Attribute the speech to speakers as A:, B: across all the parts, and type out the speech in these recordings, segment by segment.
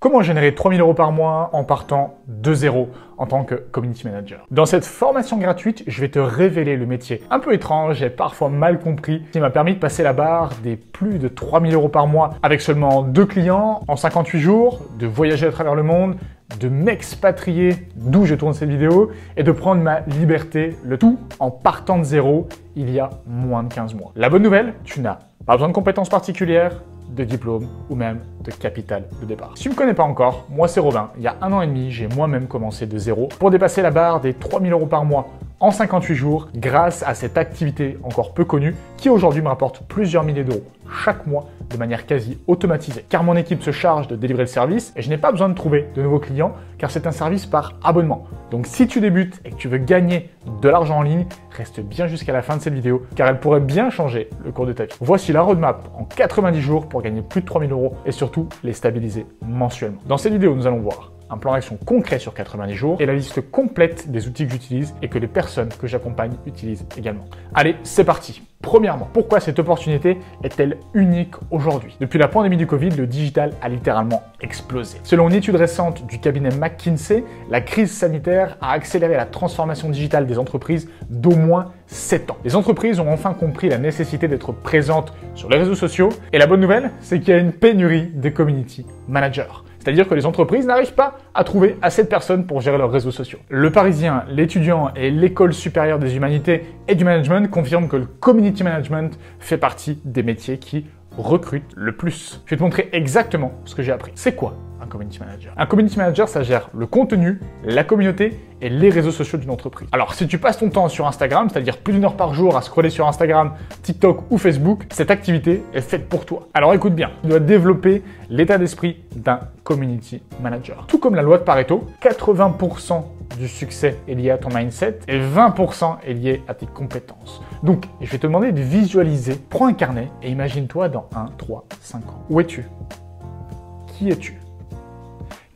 A: Comment générer 3 000 € par mois en partant de zéro en tant que community manager? Dans cette formation gratuite, je vais te révéler le métier un peu étrange et parfois mal compris qui m'a permis de passer la barre des plus de 3 000 € par mois avec seulement 2 clients en 58 jours, de voyager à travers le monde, de m'expatrier d'où je tourne cette vidéo et de prendre ma liberté, le tout en partant de zéro il y a moins de 15 mois. La bonne nouvelle, tu n'as pas besoin de compétences particulières, de diplôme ou même de capital de départ. Si tu ne me connais pas encore, moi c'est Robin. Il y a 1 an et demi, j'ai moi-même commencé de zéro pour dépasser la barre des 3 000 € par mois en 58 jours grâce à cette activité encore peu connue qui aujourd'hui me rapporte plusieurs milliers d'euros chaque mois de manière quasi automatisée. Car mon équipe se charge de délivrer le service et je n'ai pas besoin de trouver de nouveaux clients car c'est un service par abonnement. Donc si tu débutes et que tu veux gagner de l'argent en ligne, reste bien jusqu'à la fin de cette vidéo car elle pourrait bien changer le cours de ta vie. Voici la roadmap en 90 jours pour gagner plus de 3 000 € et surtout les stabiliser mensuellement. Dans cette vidéo, nous allons voir un plan d'action concret sur 90 jours et la liste complète des outils que j'utilise et que les personnes que j'accompagne utilisent également. Allez, c'est parti. Premièrement, pourquoi cette opportunité est-elle unique aujourd'hui? Depuis la pandémie du Covid, le digital a littéralement explosé. Selon une étude récente du cabinet McKinsey, la crise sanitaire a accéléré la transformation digitale des entreprises d'au moins 7 ans. Les entreprises ont enfin compris la nécessité d'être présentes sur les réseaux sociaux et la bonne nouvelle, c'est qu'il y a une pénurie de community managers. C'est-à-dire que les entreprises n'arrivent pas à trouver assez de personnes pour gérer leurs réseaux sociaux. Le Parisien, l'étudiant et l'École supérieure des humanités et du management confirment que le community management fait partie des métiers qui recrutent le plus. Je vais te montrer exactement ce que j'ai appris. C'est quoi un community manager? Un community manager, ça gère le contenu, la communauté et les réseaux sociaux d'une entreprise. Alors, si tu passes ton temps sur Instagram, c'est-à-dire plus d'1 heure par jour à scroller sur Instagram, TikTok ou Facebook, cette activité est faite pour toi. Alors écoute bien, tu dois développer l'état d'esprit d'un community manager. Tout comme la loi de Pareto, 80% du succès est lié à ton mindset et 20% est lié à tes compétences. Donc, je vais te demander de visualiser. Prends un carnet et imagine-toi dans 1, 3, 5 ans. Où es-tu? Qui es-tu?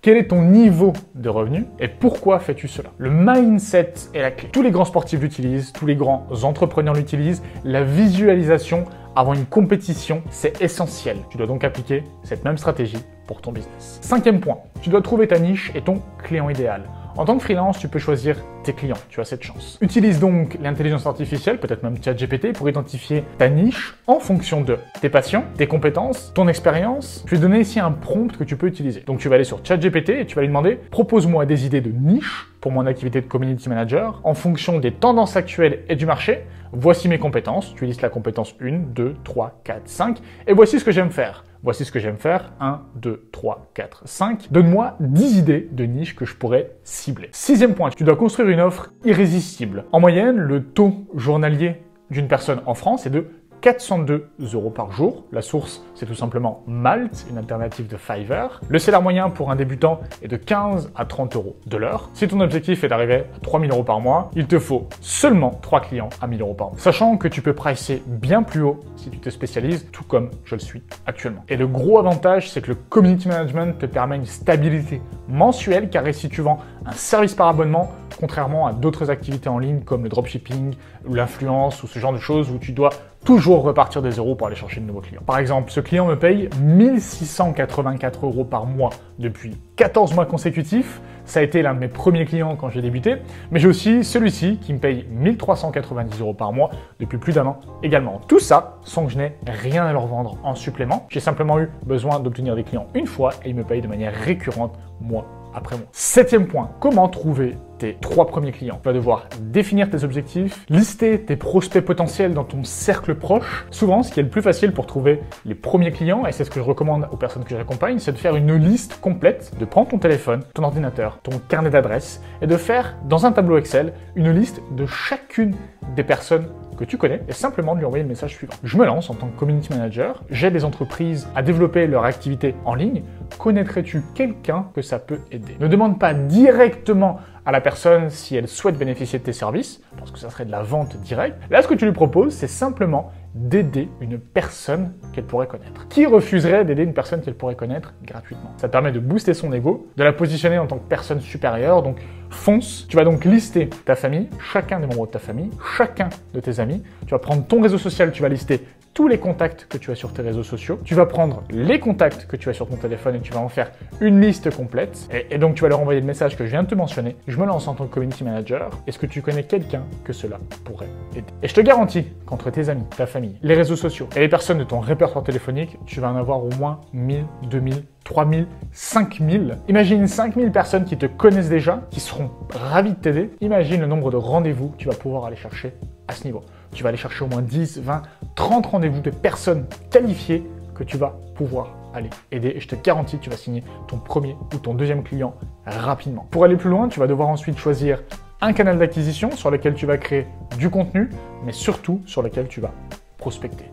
A: Quel est ton niveau de revenu et pourquoi fais-tu cela? Le mindset est la clé. Tous les grands sportifs l'utilisent, tous les grands entrepreneurs l'utilisent. La visualisation avant une compétition, c'est essentiel. Tu dois donc appliquer cette même stratégie pour ton business. 5e point, tu dois trouver ta niche et ton client idéal. En tant que freelance, tu peux choisir tes clients, tu as cette chance. Utilise donc l'intelligence artificielle, peut-être même ChatGPT, pour identifier ta niche en fonction de tes passions, tes compétences, ton expérience. Je vais te donner ici un prompt que tu peux utiliser. Donc tu vas aller sur ChatGPT et tu vas lui demander « Propose-moi des idées de niche pour mon activité de community manager en fonction des tendances actuelles et du marché. Voici mes compétences. » Tu listes la compétence 1, 2, 3, 4, 5. Et voici ce que j'aime faire. Voici ce que j'aime faire, 1, 2, 3, 4, 5. Donne-moi 10 idées de niches que je pourrais cibler. 6e point, tu dois construire une offre irrésistible. En moyenne, le taux journalier d'une personne en France est de 402 € par jour. La source, c'est tout simplement Malte, une alternative de Fiverr. Le salaire moyen pour un débutant est de 15 à 30 € de l'heure. Si ton objectif est d'arriver à 3 000 € par mois, il te faut seulement 3 clients à 1 000 € par mois. Sachant que tu peux pricer bien plus haut si tu te spécialises, tout comme je le suis actuellement. Et le gros avantage, c'est que le community management te permet une stabilité mensuelle, car si tu vends un service par abonnement, contrairement à d'autres activités en ligne comme le dropshipping ou l'influence ou ce genre de choses où tu dois toujours repartir des zéros pour aller chercher de nouveaux clients. Par exemple, ce client me paye 1 684 € par mois depuis 14 mois consécutifs. Ça a été l'un de mes premiers clients quand j'ai débuté, mais j'ai aussi celui-ci qui me paye 1 390 € par mois depuis plus d'1 an également. Tout ça sans que je n'ai rien à leur vendre en supplément. J'ai simplement eu besoin d'obtenir des clients une fois et ils me payent de manière récurrente mois après mois. 7e point, comment trouver tes 3 premiers clients? Tu vas devoir définir tes objectifs, lister tes prospects potentiels dans ton cercle proche. Souvent, ce qui est le plus facile pour trouver les premiers clients, et c'est ce que je recommande aux personnes que j'accompagne, c'est de faire une liste complète, de prendre ton téléphone, ton ordinateur, ton carnet d'adresses, et de faire dans un tableau Excel une liste de chacune des personnes que tu connais et simplement de lui envoyer le message suivant. Je me lance en tant que community manager, j'aide les entreprises à développer leur activité en ligne. Connaîtrais-tu quelqu'un que ça peut aider? Ne demande pas directement à la personne si elle souhaite bénéficier de tes services, parce que ça serait de la vente directe. Là, ce que tu lui proposes, c'est simplement d'aider une personne qu'elle pourrait connaître. Qui refuserait d'aider une personne qu'elle pourrait connaître gratuitement? Ça te permet de booster son ego, de la positionner en tant que personne supérieure, donc fonce. Tu vas donc lister ta famille, chacun des membres de ta famille, chacun de tes amis. Tu vas prendre ton réseau social, tu vas lister tous les contacts que tu as sur tes réseaux sociaux. Tu vas prendre les contacts que tu as sur ton téléphone et tu vas en faire une liste complète. Et donc, tu vas leur envoyer le message que je viens de te mentionner. Je me lance en tant que community manager. Est-ce que tu connais quelqu'un que cela pourrait aider? Et je te garantis qu'entre tes amis, ta famille, les réseaux sociaux et les personnes de ton répertoire téléphonique, tu vas en avoir au moins 1000, 2000, 3000, 5000. Imagine 5000 personnes qui te connaissent déjà, qui seront ravies de t'aider. Imagine le nombre de rendez-vous que tu vas pouvoir aller chercher à ce niveau. Tu vas aller chercher au moins 10, 20, 30 rendez-vous de personnes qualifiées que tu vas pouvoir aller aider. Et je te garantis que tu vas signer ton premier ou ton deuxième client rapidement. Pour aller plus loin, tu vas devoir ensuite choisir un canal d'acquisition sur lequel tu vas créer du contenu, mais surtout sur lequel tu vas prospecter.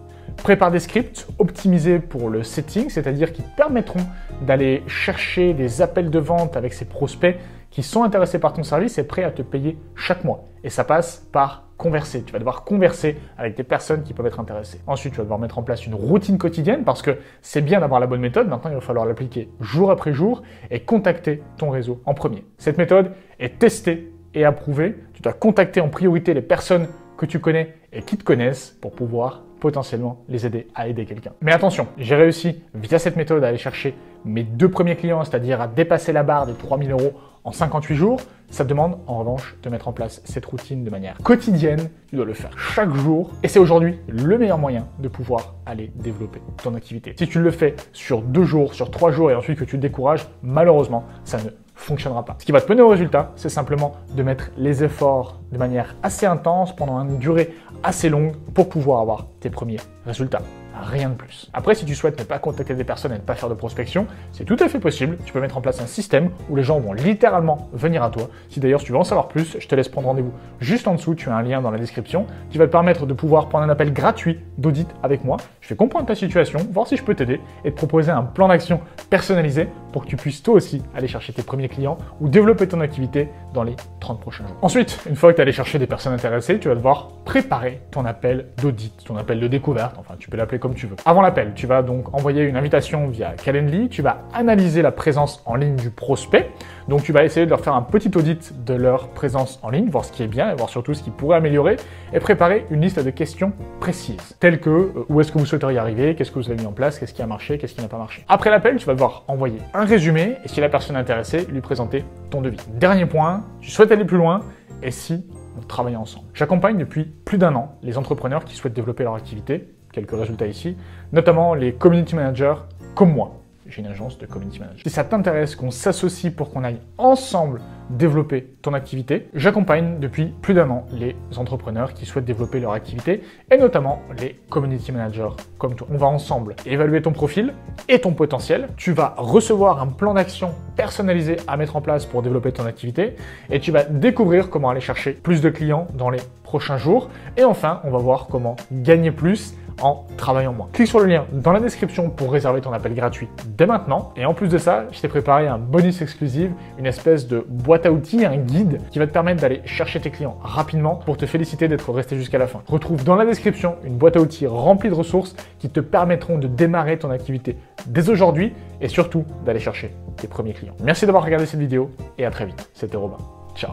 A: Prépare des scripts optimisés pour le setting, c'est-à-dire qui te permettront d'aller chercher des appels de vente avec ces prospects qui sont intéressés par ton service et prêts à te payer chaque mois. Et ça passe par converser. Tu vas devoir converser avec des personnes qui peuvent être intéressées. Ensuite, tu vas devoir mettre en place une routine quotidienne parce que c'est bien d'avoir la bonne méthode. Maintenant, il va falloir l'appliquer jour après jour et contacter ton réseau en premier. Cette méthode est testée et approuvée. Tu dois contacter en priorité les personnes que tu connais et qui te connaissent pour pouvoir potentiellement les aider à aider quelqu'un. Mais attention, j'ai réussi via cette méthode à aller chercher mes 2 premiers clients, c'est-à-dire à dépasser la barre des 3000 € en 58 jours. Ça te demande en revanche de mettre en place cette routine de manière quotidienne. Tu dois le faire chaque jour et c'est aujourd'hui le meilleur moyen de pouvoir aller développer ton activité. Si tu le fais sur 2 jours, sur 3 jours et ensuite que tu te décourages, malheureusement, ça ne fonctionnera pas. Ce qui va te mener au résultat, c'est simplement de mettre les efforts de manière assez intense pendant une durée assez longue pour pouvoir avoir tes premiers résultats. Rien de plus. Après, si tu souhaites ne pas contacter des personnes et ne pas faire de prospection, c'est tout à fait possible. Tu peux mettre en place un système où les gens vont littéralement venir à toi. Si d'ailleurs tu veux en savoir plus, je te laisse prendre rendez-vous juste en dessous. Tu as un lien dans la description qui va te permettre de pouvoir prendre un appel gratuit d'audit avec moi. Je vais comprendre ta situation, voir si je peux t'aider et te proposer un plan d'action personnalisé pour que tu puisses toi aussi aller chercher tes premiers clients ou développer ton activité dans les 30 prochains jours. Ensuite, une fois que tu es allé chercher des personnes intéressées, tu vas devoir préparer ton appel d'audit, ton appel de découverte, enfin tu peux l'appeler comme tu veux. Avant l'appel, tu vas donc envoyer une invitation via Calendly, tu vas analyser la présence en ligne du prospect, donc tu vas essayer de leur faire un petit audit de leur présence en ligne, voir ce qui est bien et voir surtout ce qui pourrait améliorer et préparer une liste de questions précises, telles que où est-ce que vous souhaiteriez arriver, qu'est-ce que vous avez mis en place, qu'est-ce qui a marché, qu'est-ce qui n'a pas marché. Après l'appel, tu vas devoir envoyer un résumé et si la personne est intéressée, lui présenter ton devis. Dernier point, tu souhaites aller plus loin et si on travaille ensemble. J'accompagne depuis plus d'1 an les entrepreneurs qui souhaitent développer leur activité, quelques résultats ici, notamment les community managers comme moi. J'ai une agence de community manager. Si ça t'intéresse qu'on s'associe pour qu'on aille ensemble développer ton activité, j'accompagne depuis plus d'1 an les entrepreneurs qui souhaitent développer leur activité et notamment les community managers comme toi. On va ensemble évaluer ton profil et ton potentiel. Tu vas recevoir un plan d'action personnalisé à mettre en place pour développer ton activité et tu vas découvrir comment aller chercher plus de clients dans les prochains jours. Et enfin, on va voir comment gagner plus en travaillant moins. Clique sur le lien dans la description pour réserver ton appel gratuit dès maintenant. Et en plus de ça, je t'ai préparé un bonus exclusif, une espèce de boîte à outils, un guide qui va te permettre d'aller chercher tes clients rapidement pour te féliciter d'être resté jusqu'à la fin. Retrouve dans la description une boîte à outils remplie de ressources qui te permettront de démarrer ton activité dès aujourd'hui et surtout d'aller chercher tes premiers clients. Merci d'avoir regardé cette vidéo et à très vite. C'était Robin. Ciao.